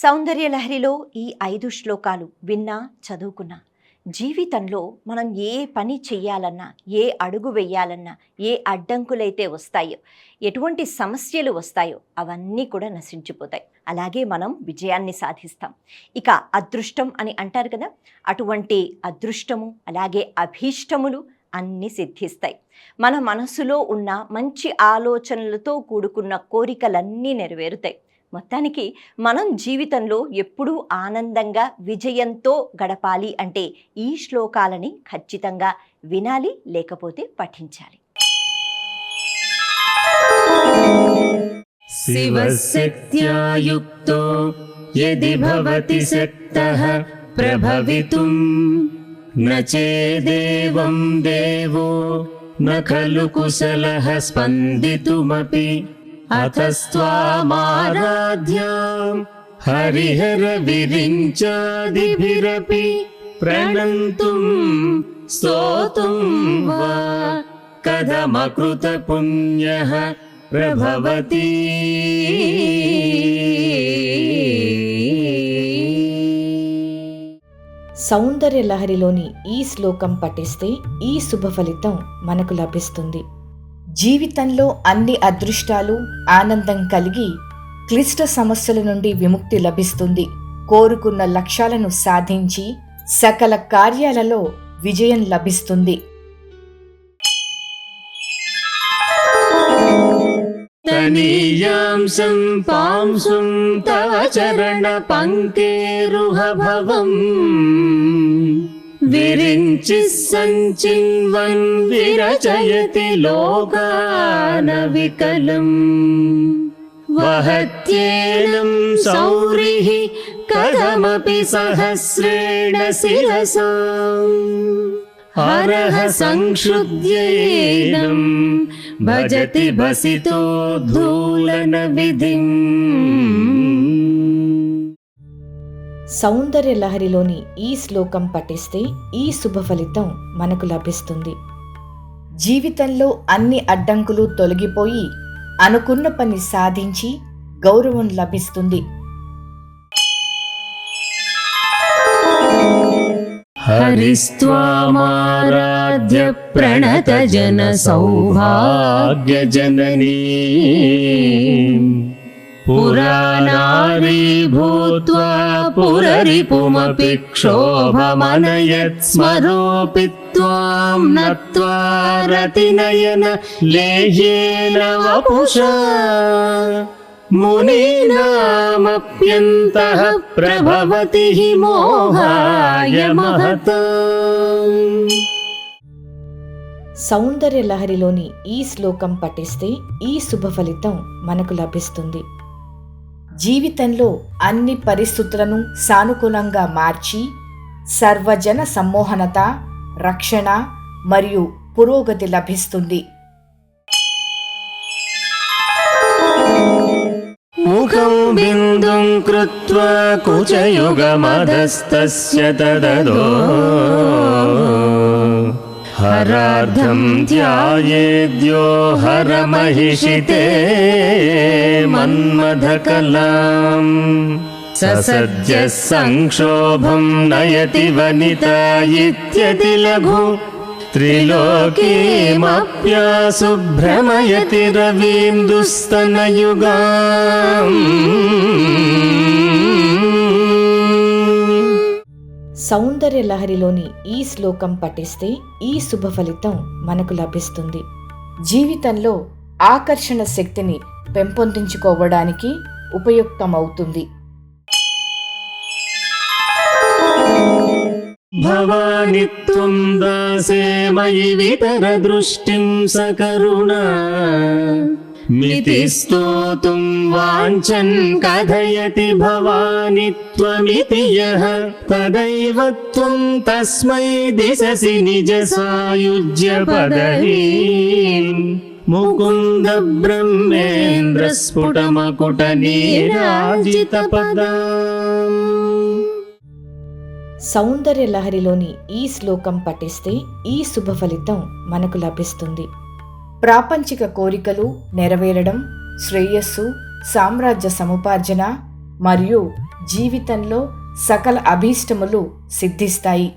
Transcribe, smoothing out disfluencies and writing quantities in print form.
సౌందర్యలహరిలో ఈ 5 శ్లోకాలు విన్నా, చదువుకున్నా జీవితంలో మనం ఏ పని చెయ్యాలన్నా, ఏ అడుగు వెయ్యాలన్నా, ఏ అడ్డంకులైతే వస్తాయో, ఎటువంటి సమస్యలు వస్తాయో అవన్నీ కూడా నశించిపోతాయి. అలాగే మనం విజయాన్ని సాధిస్తాం. ఇక అదృష్టం అని అంటారు కదా, అటువంటి అదృష్టము అలాగే అభీష్టములు అన్నీ సిద్ధిస్తాయి. మన మనసులో ఉన్న మంచి ఆలోచనలతో కూడుకున్న కోరికలన్నీ నెరవేరుతాయి. మొత్తానికి మనం జీవితంలో ఎప్పుడూ ఆనందంగా విజయంతో గడపాలి అంటే ఈ శ్లోకాలని ఖచ్చితంగా వినాలి, లేకపోతే పఠించాలి. శివశక్త్యా యుక్తో యది భవతి శక్తః ప్రభవితుం న చేదేవం దేవో న ఖలు కుశలః స్పందితుమపి అతస్త్వామారాధ్యాం హరిహర విరించాదిభిరపి ప్రణంతుం స్తోతుం వా కథమకృత పుణ్యః ప్రభవతి. సౌందర్యలహరిలోని ఈ శ్లోకం పఠిస్తే ఈ శుభ ఫలితం మనకు లభిస్తుంది. జీవితంలో అన్ని అదృష్టాలు, ఆనందం కలిగి క్లిష్ట సమస్యల నుండి విముక్తి లభిస్తుంది. కోరుకున్న లక్ష్యాలను సాధించి సకల కార్యాలలో విజయం లభిస్తుంది. తనీయాంసం పాంసుం తవ చరణ పంకేరుహ భవం విరించి సంచిన్వన్ విరచయతి లోకాన వికలం వహత్యేనం సౌరిః కథమపి సహస్రేణ శిరసా హరః సంక్షుద్ధ్యేనం భజతి భసితో ధూలన విధిం. సౌందర్యలహరిలోని ఈ శ్లోకం పఠిస్తే ఈ శుభ ఫలితం మనకు లభిస్తుంది. జీవితంలో అన్ని అడ్డంకులు తొలగిపోయి అనుకున్న పని సాధించి గౌరవం లభిస్తుంది. హరిస్త్వామారాధ్య ప్రణత జన సౌభాగ్య జననీ పురాణారీ భూత్వా పురరిపుమపి క్షోభమనయత్ స్మరోపి త్వాం నత్వా రతినయన లేహ్యేన వపుషా మునీనామప్యంతః ప్రభవతి హి మోహాయ మహతాం. సౌందర్యలహరిలోని ఈ శ్లోకం పఠిస్తే ఈ శుభ ఫలితం మనకు లభిస్తుంది. జీవితంలో అన్ని పరిస్థితులను సానుకూలంగా మార్చి సర్వజన సమ్మోహనత, రక్షణ మరియు పురోగతి లభిస్తుంది. ముఖం బిందుం కృత్వా కుచయుగమధస్తస్య తదదో హరార్థం ధ్యాయేద్యో హరమహిషితే మన్మథకలాం ససద్య సంక్షోభం నయతి వనితా ఇత్యతి లఘు త్రిలోకీమప్యాసు భ్రమయతి రవీందుస్తనయుగాం. సౌందర్యలహరిలోని ఈ శ్లోకం పఠిస్తే ఈ శుభ ఫలితం మనకు లభిస్తుంది. జీవితంలో ఆకర్షణ శక్తిని పెంపొందించుకోవడానికి ఉపయుక్తమవుతుంది. భవాని త్వం దాసే మయి వితర దృష్టిం సకరుణా మితి స్తోతుం వాంఛన్ కథయతి భవాని త్వమితి యః తదైవ త్వం తస్మై దిశసి నిజ సాయుజ్య పదవీం ముకుంద బ్రహ్మేంద్ర స్ఫుటమకుట నీరాజిత పదాం. సౌందర్యలహరిలోని ఈ శ్లోకం పఠిస్తే ఈ శుభ ఫలితం మనకు లభిస్తుంది. ప్రాపంచిక కోరికలు నెరవేరడం, శ్రేయస్సు, సామ్రాజ్య సముపార్జన మరియు జీవితంలో సకల అభీష్టములు సిద్ధిస్తాయి.